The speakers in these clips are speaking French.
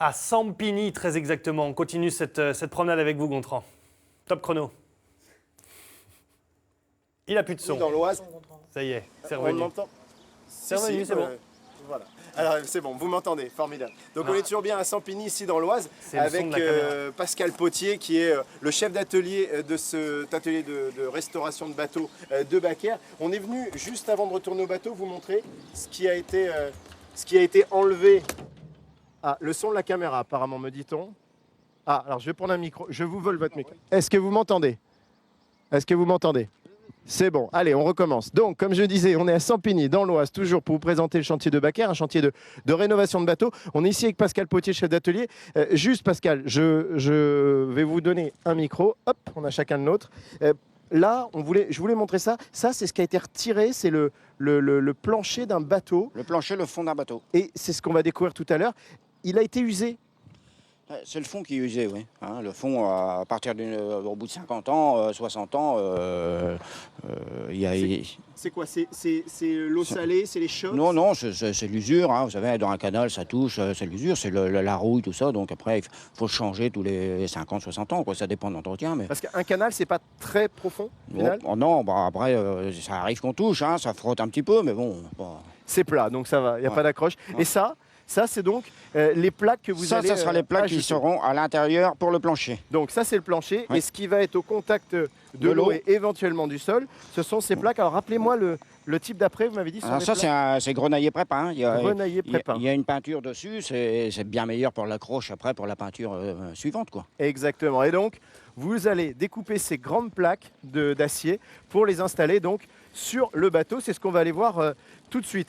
À Sampigny, très exactement. On continue cette promenade avec vous, Gontran. Top chrono. Il n'a plus de son. Dans l'Oise. Ça y est, c'est On revenu. m'entend. C'est revenu, c'est bon. Voilà. Alors c'est bon, vous m'entendez, formidable. Donc Ah. on est toujours bien à Sampigny, ici dans l'Oise, C'est le son avec de la caméra. Pascal Potier, qui est le chef d'atelier de cet atelier de restauration de bateaux de Bacquer. On est venu, juste avant de retourner au bateau, vous montrer ce qui a été enlevé. Ah, le son de la caméra, apparemment, me dit-on. Ah, alors je vais prendre un micro, je vous vole votre micro. Est-ce que vous m'entendez? Est-ce que vous m'entendez? C'est bon, allez, on recommence. Donc, comme je disais, on est à Sampigny, dans l'Oise, toujours pour vous présenter le chantier de Bacquer, un chantier de rénovation de bateaux. On est ici avec Pascal Potier, chef d'atelier. Juste, Pascal, je vais vous donner un micro. Hop, on a chacun le nôtre. Là, je voulais montrer ça. Ça, c'est ce qui a été retiré, c'est le plancher d'un bateau. Le plancher, le fond d'un bateau. Et c'est ce qu'on va découvrir tout à l'heure. Il a été usé. C'est le fond qui est usé, oui. Hein, le fond, à partir au bout de 50 ans, 60 ans, il y a... C'est quoi? C'est l'eau salée, c'est les chocs? Non, non, c'est l'usure. Hein, vous savez, dans un canal, ça touche, c'est l'usure, c'est la rouille, tout ça. Donc après, il faut le changer tous les 50, 60 ans. Quoi. Ça dépend de l'entretien. Mais... Parce qu'un canal, c'est pas très profond, au final? Non, bah, après, ça arrive qu'on touche, hein, ça frotte un petit peu, mais bon... Bah... C'est plat, donc ça va, il n'y a pas d'accroche. Et ça, c'est donc les plaques que vous allez Ça sera les plaques qui seront à l'intérieur pour le plancher. Donc ça, c'est le plancher. Oui. Et ce qui va être au contact de l'eau et éventuellement du sol, ce sont ces plaques. Alors rappelez-moi le type d'après, vous m'avez dit. Alors ça, c'est grenaillé prépeint. Hein. Grenaillé prépeint. Il y a une peinture dessus, c'est bien meilleur pour l'accroche après, pour la peinture suivante, quoi. Exactement. Et donc, vous allez découper ces grandes plaques d'acier pour les installer donc sur le bateau. C'est ce qu'on va aller voir tout de suite.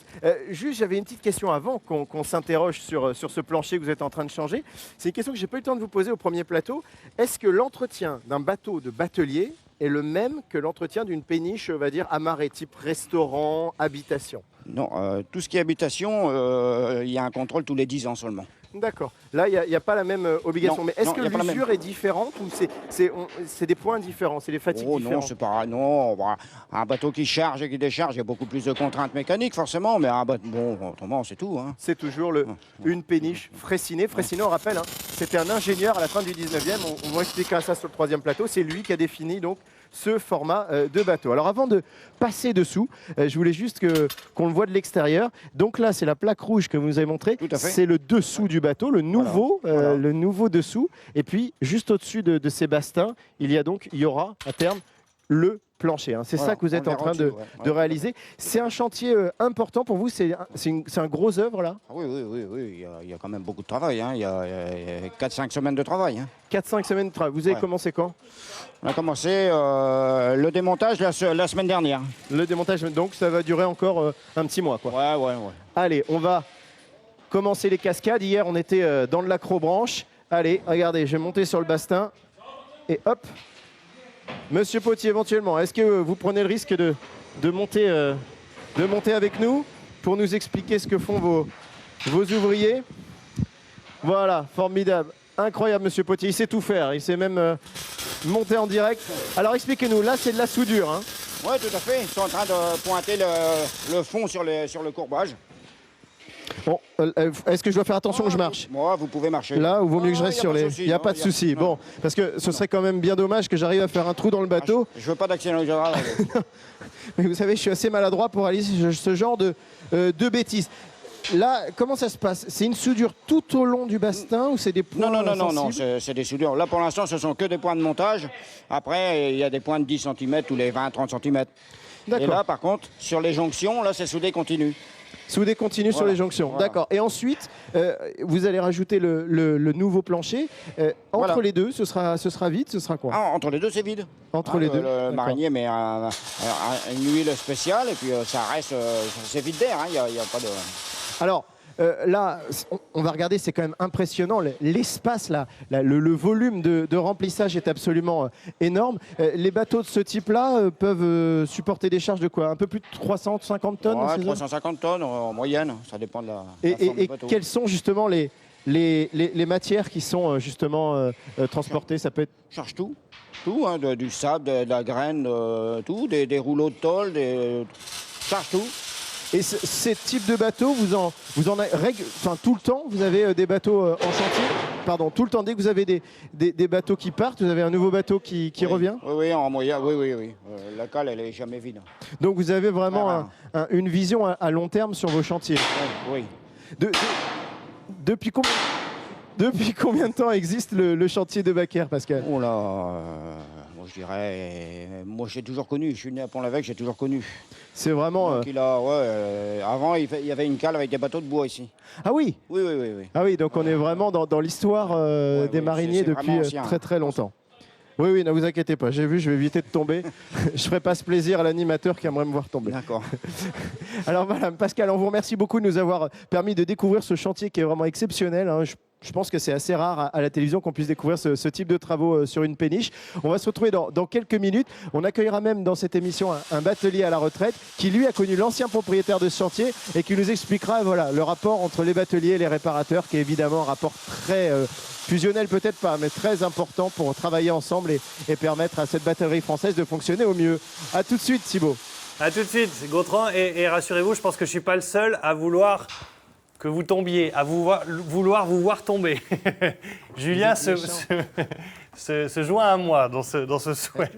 Juste, j'avais une petite question avant qu'on s'interroge sur ce plancher que vous êtes en train de changer. C'est une question que j'ai pas eu le temps de vous poser au premier plateau. Est-ce que l'entretien d'un bateau de batelier est le même que l'entretien d'une péniche, on va dire, amarrée, type restaurant, habitation? Non, tout ce qui est habitation, il y a un contrôle tous les 10 ans seulement. D'accord. Là, il n'y a pas la même obligation. Non, mais est-ce non, que il y a pas la l'usure même. est différente ou c'est des points différents, c'est des fatigues Oh différentes? non, c'est pareil. Non, bah, un bateau qui charge et qui décharge, il y a beaucoup plus de contraintes mécaniques forcément, mais un bateau, bon, autrement, c'est tout. Hein. C'est toujours une péniche Fraissinet. Fraissinet, on rappelle, hein, c'était un ingénieur à la fin du 19e. On va expliquer ça sur le troisième plateau. C'est lui qui a défini donc ce format de bateau. Alors avant de passer dessous, je voulais juste qu'on le voit de l'extérieur. Donc là, c'est la plaque rouge que vous nous avez montrée. Tout à fait. C'est le dessous du bateau, le nouveau, Voilà. le nouveau dessous. Et puis, juste au-dessus de ces bastins, il y aura à terme le plancher. Hein. C'est Voilà, ça que vous êtes on en le train verra de, dessus, ouais. de réaliser. C'est un chantier important pour vous. C'est un gros œuvre là. Ah oui, il y a quand même beaucoup de travail. Hein. Il y a 4-5 semaines de travail. Hein. 4-5 semaines de travail. Vous avez Ouais. commencé quand? On a commencé le démontage la semaine dernière. Le démontage, donc ça va durer encore un petit mois, quoi. Ouais. Allez, on va commencer les cascades. Hier, on était dans le l'acrobranche. Allez, regardez, je vais monter sur le bastin. Et hop. Monsieur Potier, éventuellement, est-ce que vous prenez le risque de monter avec nous pour nous expliquer ce que font vos ouvriers? Voilà, formidable. Incroyable, monsieur Potier. Il sait tout faire. Il sait même monter en direct. Alors, expliquez-nous. Là, c'est de la soudure, hein? Oui, tout à fait. Ils sont en train de pointer le fond sur le courbage. Bon, est-ce que je dois faire attention que je marche? Moi, vous pouvez marcher. Là, ou vaut mieux que je reste y a sur pas de les... souci, Il n'y a non, pas de y a- souci. non. Bon, parce que ce serait quand même bien dommage que j'arrive à faire un trou dans le bateau. Je veux pas d'accident général. Mais vous savez, je suis assez maladroit pour réaliser ce genre de bêtises. Là, comment ça se passe? C'est une soudure tout au long du bastin ou c'est des points Non, sensibles? c'est des soudures. Là, pour l'instant, ce sont que des points de montage. Après, il y a des points de 10 cm tous les 20-30 cm. Et D'accord. là, par contre, sur les jonctions, là, c'est soudé continu. Soudé continu sur Voilà, les jonctions. voilà. D'accord. Et ensuite, vous allez rajouter le nouveau plancher. Entre Voilà. les deux, ce sera vide, ce sera quoi? Ah, entre les deux, c'est vide. Entre les deux. Le D'accord. marinier met une huile spéciale et puis ça reste, c'est vide d'air. Il y a pas de... Alors, là, on va regarder, c'est quand même impressionnant. L'espace, là, le volume de remplissage est absolument énorme. Les bateaux de ce type-là peuvent supporter des charges de quoi? Un peu plus de 350 tonnes dans Ouais, ces zones? 350 tonnes en moyenne, ça dépend de la forme du Et bateau. quelles sont justement les matières qui sont justement transportées? Ça peut être... Charge tout. Tout, hein, du sable, de la graine, tout, des rouleaux de tôle, charge tout. Et ces types de bateaux, vous en avez tout le temps, vous avez des bateaux en chantier. Pardon, tout le temps, dès que vous avez des bateaux qui partent, vous avez un nouveau bateau qui revient. Oui, en moyen, oui. La cale, elle est jamais vide. Donc vous avez vraiment une vision à long terme sur vos chantiers. Oui. Depuis combien de temps existe le chantier de Bacquère, Pascal? Oh là, moi je dirais, moi j'ai toujours connu, je suis né à Pont-l'Évêque, j'ai toujours connu. C'est vraiment... Donc, avant, il y avait une cale avec des bateaux de bois ici. Ah oui. Oui. Ah oui, donc on est vraiment dans l'histoire des mariniers c'est depuis ancien. très longtemps. Oui, ne vous inquiétez pas, j'ai vu, je vais éviter de tomber. Je ne ferai pas ce plaisir à l'animateur qui aimerait me voir tomber. D'accord. Alors Madame Pascal, on vous remercie beaucoup de nous avoir permis de découvrir ce chantier qui est vraiment exceptionnel. Hein. Je pense que c'est assez rare à la télévision qu'on puisse découvrir ce type de travaux sur une péniche. On va se retrouver dans quelques minutes. On accueillera même dans cette émission un batelier à la retraite qui, lui, a connu l'ancien propriétaire de ce chantier et qui nous expliquera le rapport entre les bateliers et les réparateurs, qui est évidemment un rapport très fusionnel, peut-être pas, mais très important pour travailler ensemble et permettre à cette batellerie française de fonctionner au mieux. A tout de suite, Thibaut. A tout de suite, Gontran. Et rassurez-vous, je pense que je ne suis pas le seul à vouloir que vous tombiez, à vouloir vous voir tomber. Julien se joint à moi dans ce souhait.